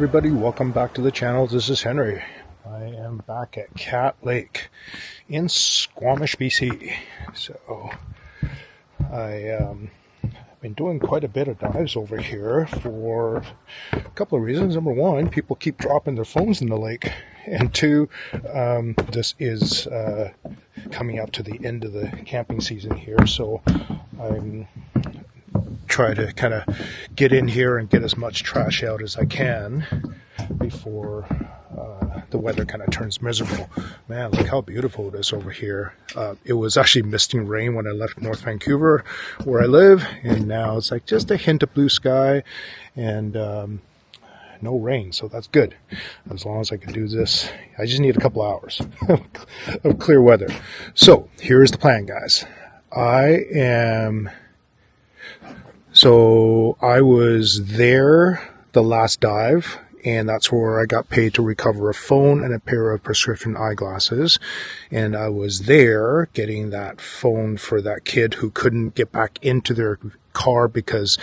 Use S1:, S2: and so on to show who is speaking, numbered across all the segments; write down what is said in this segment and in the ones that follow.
S1: everybody, welcome back to the channel. This is Henry. I am back at Cat Lake in Squamish, BC. So I've been doing quite a bit of dives over here for a couple of reasons. Number one, people keep dropping their phones in the lake, and two, this is coming up to the end of the camping season here, so I'm try to kind of get in here and get as much trash out as I can before the weather kind of turns miserable. Man, look how beautiful it is over here. It was actually misting rain when I left North Vancouver, where I live, and now it's like just a hint of blue sky and no rain, so that's good. As long as I can do this, I just need a couple hours of clear weather. So here's the plan, guys. So I was there the last dive, and that's where I got paid to recover a phone and a pair of prescription eyeglasses. And I was there getting that phone for that kid who couldn't get back into their car because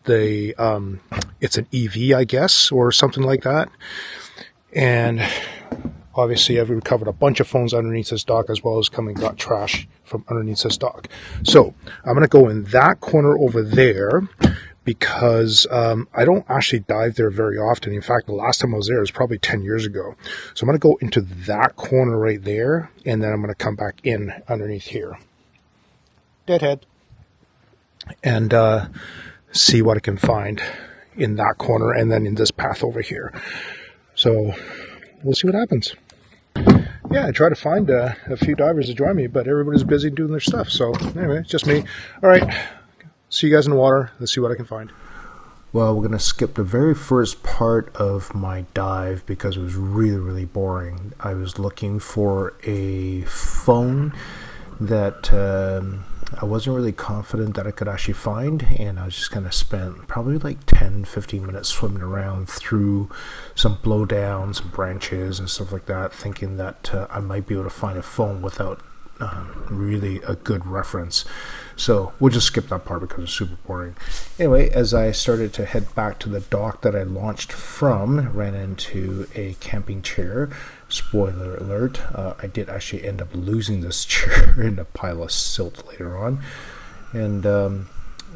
S1: it's an EV, I guess, or something like that. And obviously, I've recovered a bunch of phones underneath this dock, as well as got trash from underneath this dock. So I'm going to go in that corner over there because I don't actually dive there very often. In fact, the last time I was there was probably 10 years ago. So I'm going to go into that corner right there, and then I'm going to come back in underneath here. Deadhead. And see what I can find in that corner and then in this path over here. So we'll see what happens. Yeah, I try to find a few divers to join me, but everybody's busy doing their stuff. So anyway, it's just me. All right, see you guys in the water. Let's see what I can find. Well, we're going to skip the very first part of my dive because it was really, really boring. I was looking for a phone that I wasn't really confident that I could actually find, and I was just kind of spent probably like 10-15 minutes swimming around through some blowdowns, some branches and stuff like that, thinking that I might be able to find a phone without really a good reference. So we'll just skip that part because it's super boring. Anyway, as I started to head back to the dock that I launched from, ran into a camping chair. Spoiler alert, I did actually end up losing this chair in a pile of silt later on, and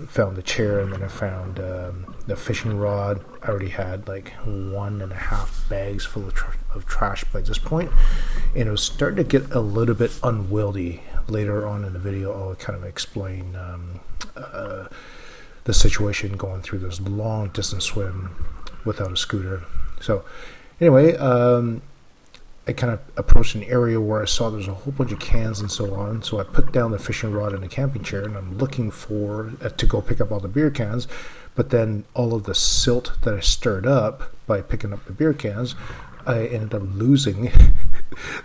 S1: found the chair, and then I found the fishing rod. I already had like 1.5 bags full of trash by this point, and it was starting to get a little bit unwieldy. Later on in the video, I'll kind of explain the situation going through this long distance swim without a scooter. So anyway, I kind of approached an area where I saw there was a whole bunch of cans and so on. So I put down the fishing rod in the camping chair, and I'm looking for to go pick up all the beer cans. But then all of the silt that I stirred up by picking up the beer cans, I ended up losing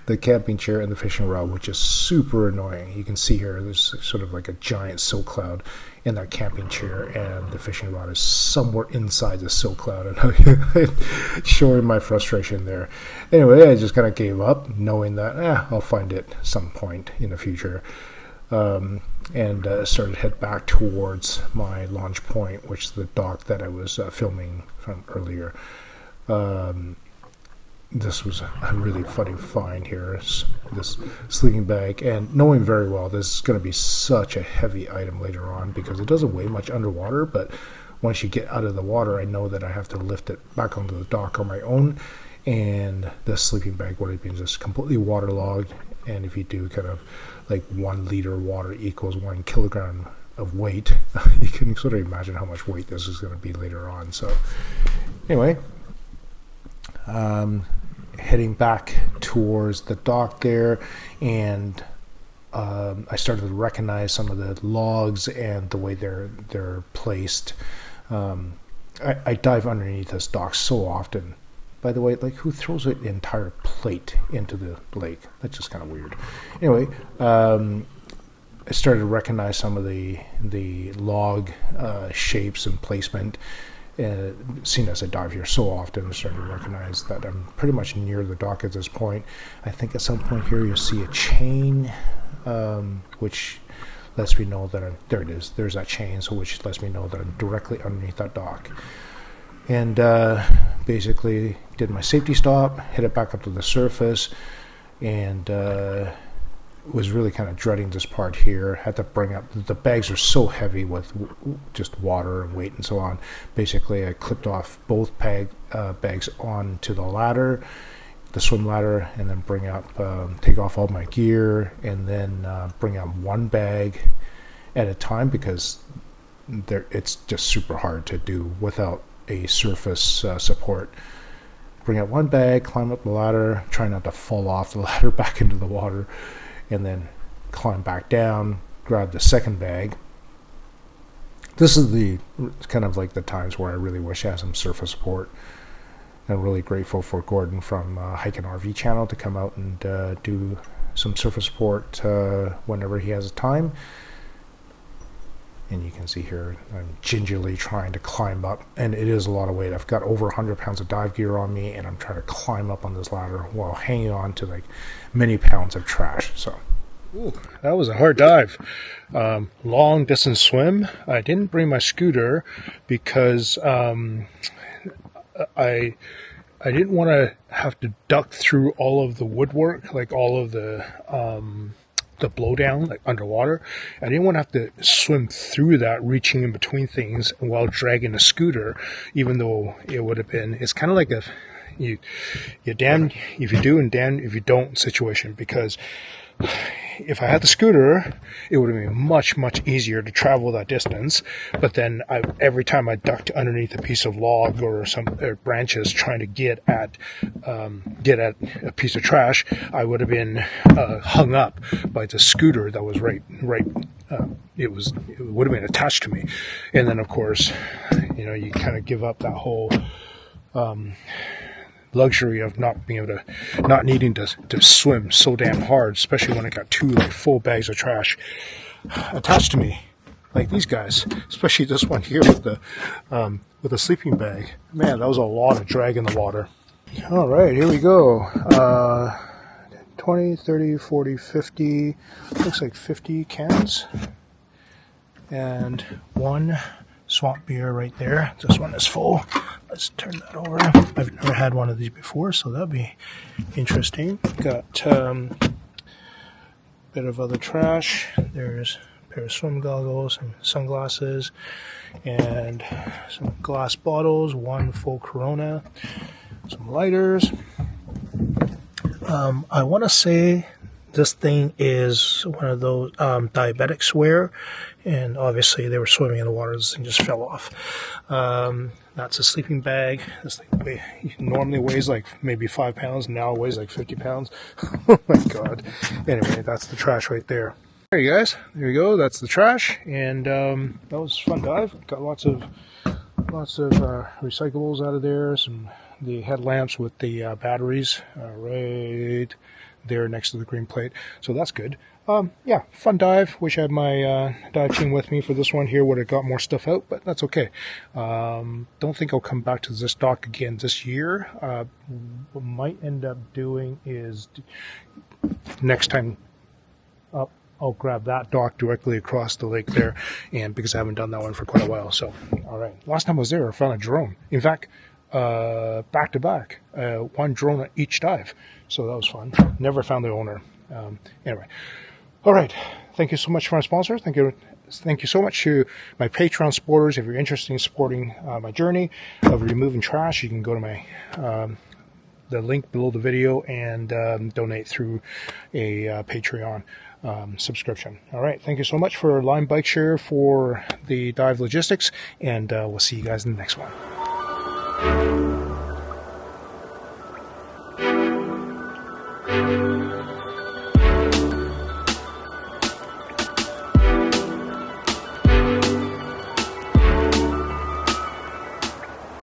S1: the camping chair and the fishing rod, which is super annoying. You can see here there's sort of like a giant silt cloud in that camping chair, and the fishing rod is somewhere inside the silt cloud, and showing my frustration there. Anyway, I just kind of gave up, knowing that I'll find it some point in the future, and started to head back towards my launch point, which is the dock that I was filming from earlier. This was a really funny find here, this sleeping bag, and knowing very well this is going to be such a heavy item later on because it doesn't weigh much underwater, but once you get out of the water, I know that I have to lift it back onto the dock on my own, and the sleeping bag would have been just completely waterlogged, and if you do kind of like 1 liter water equals 1 kilogram of weight, you can sort of imagine how much weight this is going to be later on. So anyway, heading back towards the dock there, and I started to recognize some of the logs and the way they're placed. I dive underneath this dock so often. By the way, like, who throws an entire plate into the lake? That's just kind of weird. Anyway, I started to recognize some of the log shapes and placement. Seeing as I dive here so often, I started to recognize that I'm pretty much near the dock at this point. I think at some point here you'll see a chain, which lets me know that there it is. There's that chain, so which lets me know that I'm directly underneath that dock. and basically did my safety stop, hit it back up to the surface, and was really kind of dreading this part here. Had to bring up, the bags are so heavy with just water and weight and so on. Basically I clipped off both bags onto the ladder, the swim ladder, and then bring up, take off all my gear, and then bring up one bag at a time, because it's just super hard to do without a surface support. Bring out one bag, climb up the ladder, try not to fall off the ladder back into the water, and then climb back down, grab the second bag. This is the kind of like the times where I really wish I had some surface support. I'm really grateful for Gordon from Hike and RV channel to come out and do some surface support whenever he has time. And you can see here I'm gingerly trying to climb up, and it is a lot of weight. I've got over 100 pounds of dive gear on me, and I'm trying to climb up on this ladder while hanging on to like many pounds of trash. So ooh, that was a hard dive. Long distance swim. I didn't bring my scooter because I didn't want to have to duck through all of the woodwork, like all of the blowdown, like underwater. I didn't want to have to swim through that, reaching in between things while dragging a scooter, even though it would have been, it's kind of like a, you're damned if you do and damned if you don't situation, because if I had the scooter, it would have been much, much easier to travel that distance. But then every time I ducked underneath a piece of log or some branches trying to get at a piece of trash, I would have been hung up by the scooter that was right. It would have been attached to me, and then of course, you kind of give up that whole luxury of not needing to swim so damn hard, especially when I got two like full bags of trash attached to me, like these guys, especially this one here with the sleeping bag. Man, that was a lot of drag in the water. All right, here we go. 20, 30, 40, 50, looks like 50 cans, and one swamp beer right there. This one is full. Let's turn that over. I've never had one of these before, so that'll be interesting. Got a bit of other trash. There's a pair of swim goggles and sunglasses, and some glass bottles, one full Corona, some lighters. I want to say this thing is one of those diabetics wear, and obviously they were swimming in the water. This thing just fell off. That's a sleeping bag. This thing normally weighs like maybe 5 pounds, now it weighs like 50 pounds. Oh my god. Anyway, that's the trash right there. There you guys, there you go, that's the trash, and that was a fun dive. Got lots of recyclables out of there, the headlamps with the batteries right there next to the green plate, so that's good. Yeah, fun dive. Wish I had my dive team with me for this one here. Would have got more stuff out, but that's okay. Don't think I'll come back to this dock again this year. What might end up doing is next time up, I'll grab that dock directly across the lake there, and because I haven't done that one for quite a while. So, all right. Last time I was there, I found a drone. In fact, back to back, one drone at each dive. So that was fun. Never found the owner. Anyway. All right. Thank you so much for my sponsor. Thank you so much to my Patreon supporters. If you're interested in supporting my journey of removing trash, you can go to my the link below the video and donate through a Patreon subscription. All right. Thank you so much for Lime Bike Share for the dive logistics, and we'll see you guys in the next one.